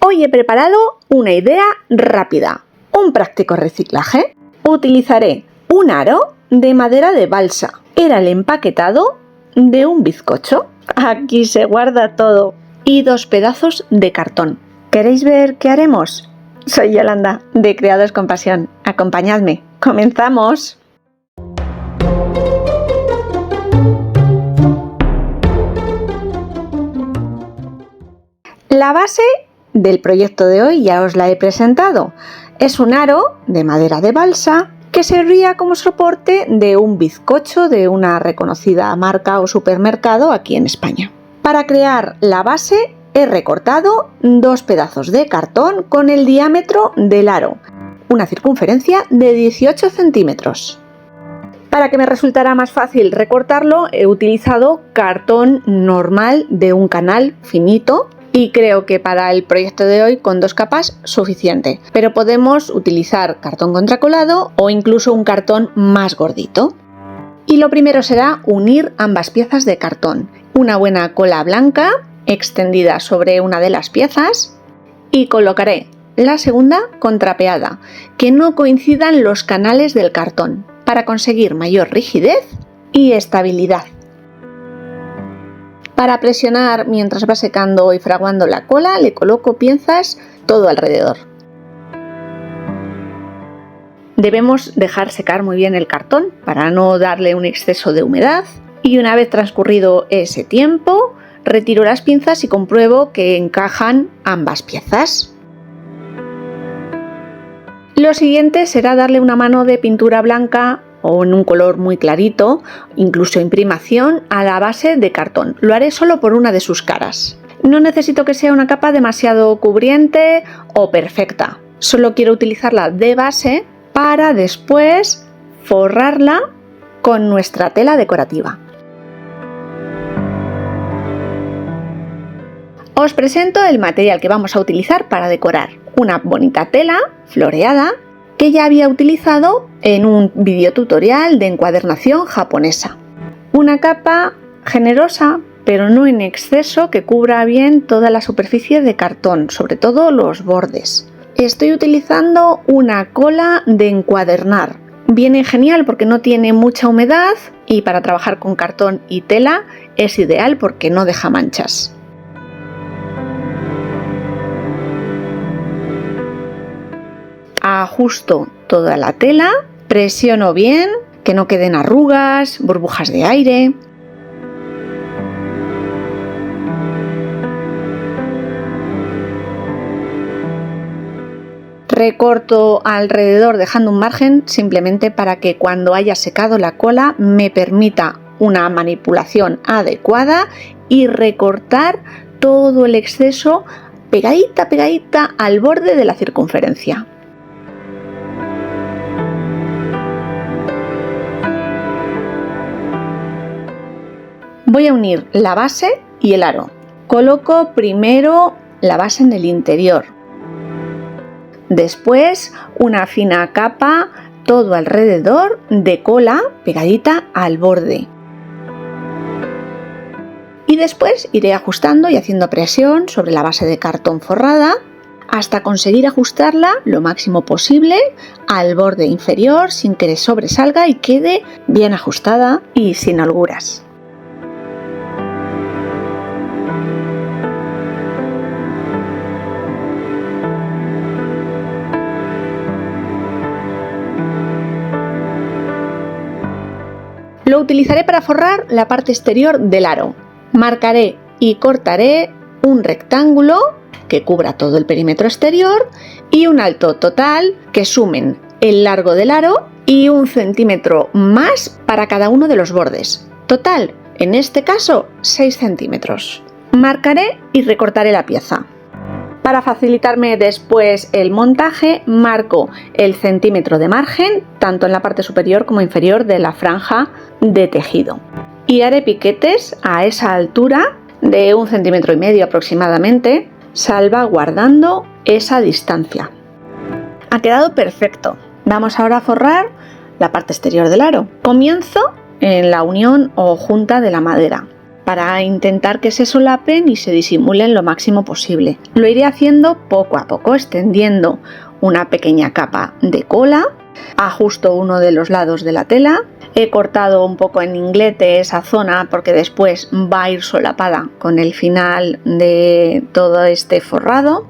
Hoy he preparado una idea rápida, un práctico reciclaje. Utilizaré un aro de madera de balsa. Era el empaquetado de un bizcocho. Aquí se guarda todo. Y 2 pedazos de cartón. ¿Queréis ver qué haremos? Soy Yolanda, de Creados con Pasión. Acompañadme. ¡Comenzamos! La base del proyecto de hoy ya os la he presentado. Es un aro de madera de balsa que servía como soporte de un bizcocho de una reconocida marca o supermercado aquí en España. Para crear la base he recortado 2 pedazos de cartón con el diámetro del aro, una circunferencia de 18 centímetros. Para que me resultara más fácil recortarlo he utilizado cartón normal de un canal finito. Y creo que para el proyecto de hoy con 2 capas suficiente, pero podemos utilizar cartón contracolado o incluso un cartón más gordito. Y lo primero será unir ambas piezas de cartón. Una buena cola blanca extendida sobre una de las piezas y colocaré la segunda contrapeada, que no coincidan los canales del cartón para conseguir mayor rigidez y estabilidad. Para presionar mientras va secando y fraguando la cola, le coloco pinzas todo alrededor. Debemos dejar secar muy bien el cartón para no darle un exceso de humedad y una vez transcurrido ese tiempo, retiro las pinzas y compruebo que encajan ambas piezas. Lo siguiente será darle una mano de pintura blanca o en un color muy clarito, incluso imprimación, a la base de cartón. Lo haré solo por una de sus caras. No necesito que sea una capa demasiado cubriente o perfecta. Solo quiero utilizarla de base para después forrarla con nuestra tela decorativa. Os presento el material que vamos a utilizar para decorar. Una bonita tela floreada que ya había utilizado en un video tutorial de encuadernación japonesa. Una capa generosa, pero no en exceso, que cubra bien toda la superficie de cartón, sobre todo los bordes. Estoy utilizando una cola de encuadernar. Viene genial porque no tiene mucha humedad y para trabajar con cartón y tela es ideal porque no deja manchas. Ajusto toda la tela, presiono bien, que no queden arrugas, burbujas de aire. Recorto alrededor dejando un margen simplemente para que cuando haya secado la cola me permita una manipulación adecuada y recortar todo el exceso pegadita al borde de la circunferencia. Voy a unir la base y el aro. Coloco primero la base en el interior. Después una fina capa todo alrededor de cola pegadita al borde. Y después iré ajustando y haciendo presión sobre la base de cartón forrada hasta conseguir ajustarla lo máximo posible al borde inferior sin que le sobresalga y quede bien ajustada y sin holguras. Lo utilizaré para forrar la parte exterior del aro. Marcaré y cortaré un rectángulo que cubra todo el perímetro exterior y un alto total que sumen el largo del aro y 1 centímetro más para cada uno de los bordes. Total, en este caso, 6 centímetros. Marcaré y recortaré la pieza. Para facilitarme después el montaje, marco el centímetro de margen, tanto en la parte superior como inferior de la franja de tejido. Y haré piquetes a esa altura de 1,5 centímetros aproximadamente, salvaguardando esa distancia. Ha quedado perfecto. Vamos ahora a forrar la parte exterior del aro. Comienzo en la unión o junta de la madera. para intentar que se solapen y se disimulen lo máximo posible. Lo iré haciendo poco a poco, extendiendo una pequeña capa de cola, ajusto uno de los lados de la tela, he cortado un poco en inglete esa zona porque después va a ir solapada con el final de todo este forrado.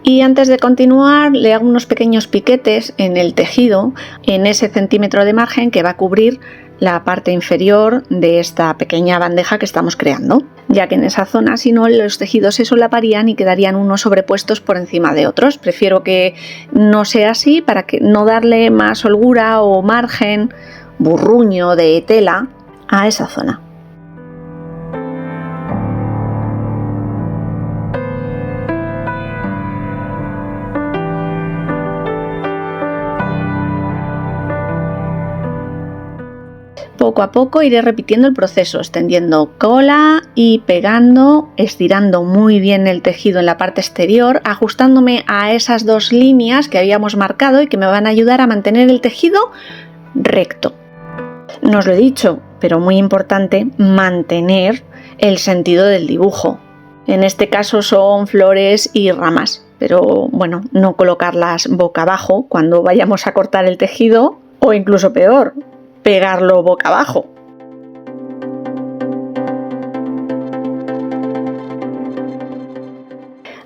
Y antes de continuar le hago unos pequeños piquetes en el tejido, en ese centímetro de margen que va a cubrir la parte inferior de esta pequeña bandeja que estamos creando, ya que en esa zona si no los tejidos se solaparían y quedarían unos sobrepuestos por encima de otros. Prefiero que no sea así para que no darle más holgura o margen, burruño de tela a esa zona. Poco a poco iré repitiendo el proceso, extendiendo cola y pegando, estirando muy bien el tejido en la parte exterior, ajustándome a esas dos líneas que habíamos marcado y que me van a ayudar a mantener el tejido recto. No os lo he dicho, pero muy importante, mantener el sentido del dibujo. En este caso son flores y ramas, pero bueno, no colocarlas boca abajo cuando vayamos a cortar el tejido, o incluso peor, pegarlo boca abajo.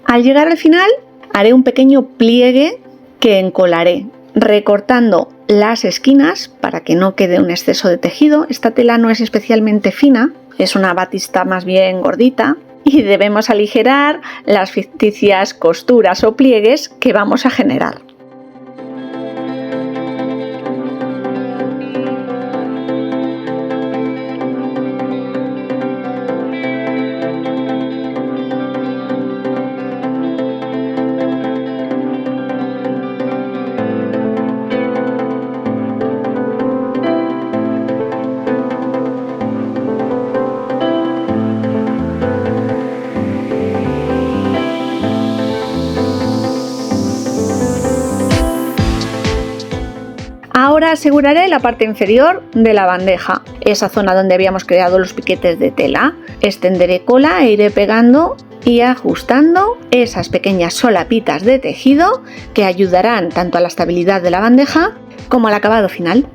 Al llegar al final haré un pequeño pliegue que encolaré, recortando las esquinas para que no quede un exceso de tejido. Esta tela no es especialmente fina, es una batista más bien gordita y debemos aligerar las ficticias costuras o pliegues que vamos a generar. Ahora aseguraré la parte inferior de la bandeja, esa zona donde habíamos creado los piquetes de tela. Extenderé cola e iré pegando y ajustando esas pequeñas solapitas de tejido que ayudarán tanto a la estabilidad de la bandeja como al acabado final.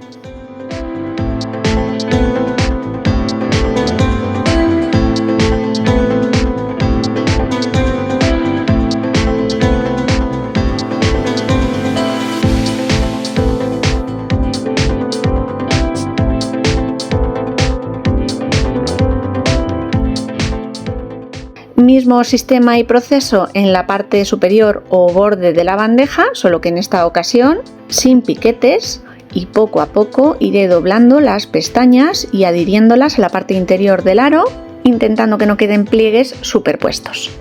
Mismo sistema y proceso en la parte superior o borde de la bandeja, solo que en esta ocasión sin piquetes, y poco a poco iré doblando las pestañas y adhiriéndolas a la parte interior del aro, intentando que no queden pliegues superpuestos.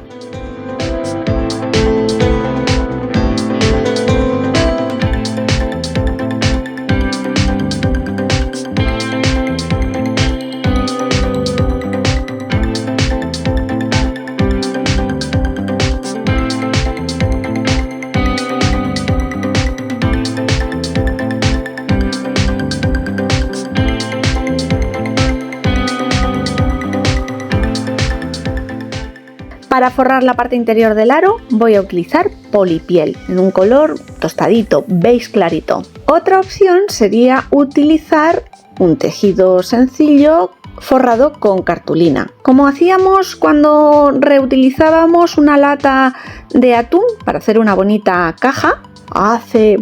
Para forrar la parte interior del aro voy a utilizar polipiel en un color tostadito, beige clarito. Otra opción sería utilizar un tejido sencillo forrado con cartulina, como hacíamos cuando reutilizábamos una lata de atún para hacer una bonita caja hace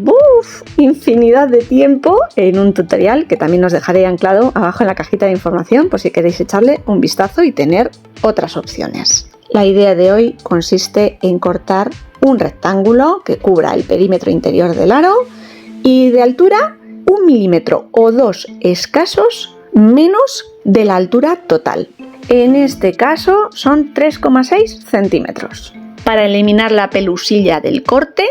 infinidad de tiempo, en un tutorial que también os dejaré anclado abajo en la cajita de información por si queréis echarle un vistazo y tener otras opciones. La idea de hoy consiste en cortar un rectángulo que cubra el perímetro interior del aro y de altura 1 milímetro o 2 escasos menos de la altura total. En este caso son 3,6 centímetros. Para eliminar la pelusilla del corte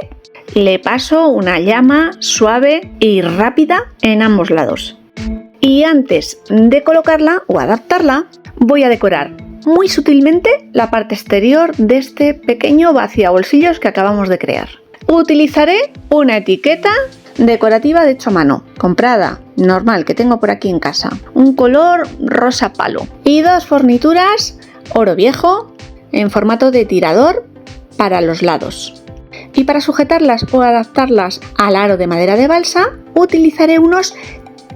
le paso una llama suave y rápida en ambos lados. Y antes de colocarla o adaptarla voy a decorar muy sutilmente la parte exterior de este pequeño vaciabolsillos que acabamos de crear. Utilizaré una etiqueta decorativa de hecho a mano, comprada normal que tengo por aquí en casa, un color rosa palo y 2 fornituras oro viejo en formato de tirador para los lados. Y para sujetarlas o adaptarlas al aro de madera de balsa utilizaré unos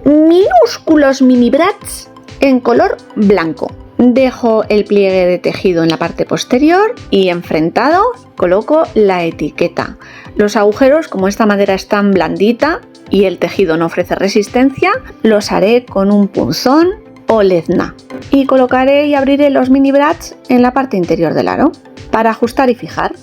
minúsculos mini brats en color blanco. Dejo el pliegue de tejido en la parte posterior y enfrentado coloco la etiqueta. Los agujeros, como esta madera es tan blandita y el tejido no ofrece resistencia, los haré con un punzón o lezna. Y colocaré y abriré los mini brats en la parte interior del aro para ajustar y fijar.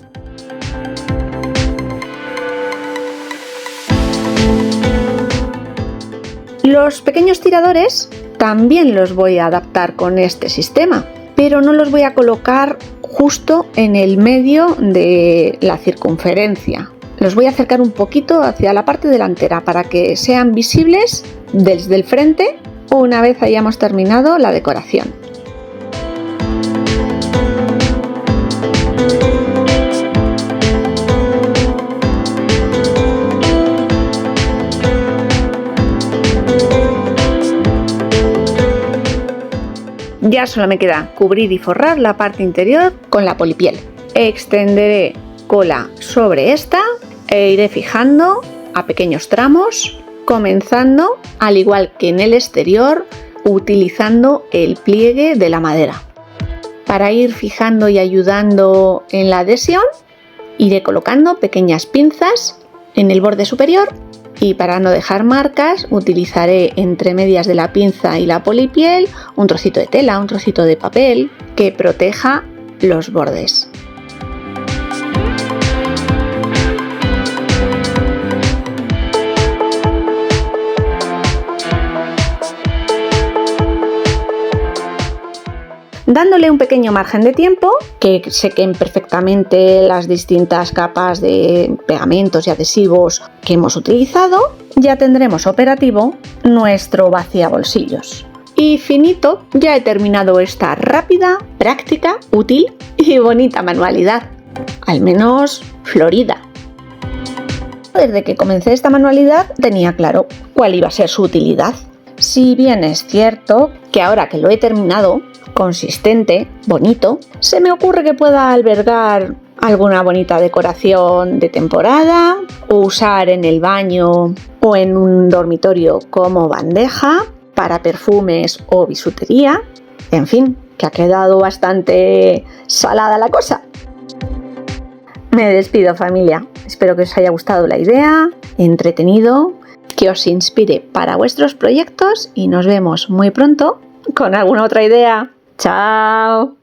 Los pequeños tiradores también los voy a adaptar con este sistema, pero no los voy a colocar justo en el medio de la circunferencia. Los voy a acercar un poquito hacia la parte delantera para que sean visibles desde el frente una vez hayamos terminado la decoración. Ya solo me queda cubrir y forrar la parte interior con la polipiel. Extenderé cola sobre esta e iré fijando a pequeños tramos, comenzando, al igual que en el exterior, utilizando el pliegue de la madera. Para ir fijando y ayudando en la adhesión, iré colocando pequeñas pinzas en el borde superior. Y para no dejar marcas utilizaré entre medias de la pinza y la polipiel un trocito de tela, un trocito de papel que proteja los bordes. Dándole un pequeño margen de tiempo, que sequen perfectamente las distintas capas de pegamentos y adhesivos que hemos utilizado, ya tendremos operativo nuestro vaciabolsillos. Y finito, ya he terminado esta rápida, práctica, útil y bonita manualidad, al menos florida. Desde que comencé esta manualidad tenía claro cuál iba a ser su utilidad. Si bien es cierto que ahora que lo he terminado, consistente, bonito, se me ocurre que pueda albergar alguna bonita decoración de temporada o usar en el baño o en un dormitorio como bandeja para perfumes o bisutería. En fin, que ha quedado bastante salada la cosa. Me despido, familia. Espero que os haya gustado la idea, entretenido, que os inspire para vuestros proyectos y nos vemos muy pronto con alguna otra idea. ¡Chao!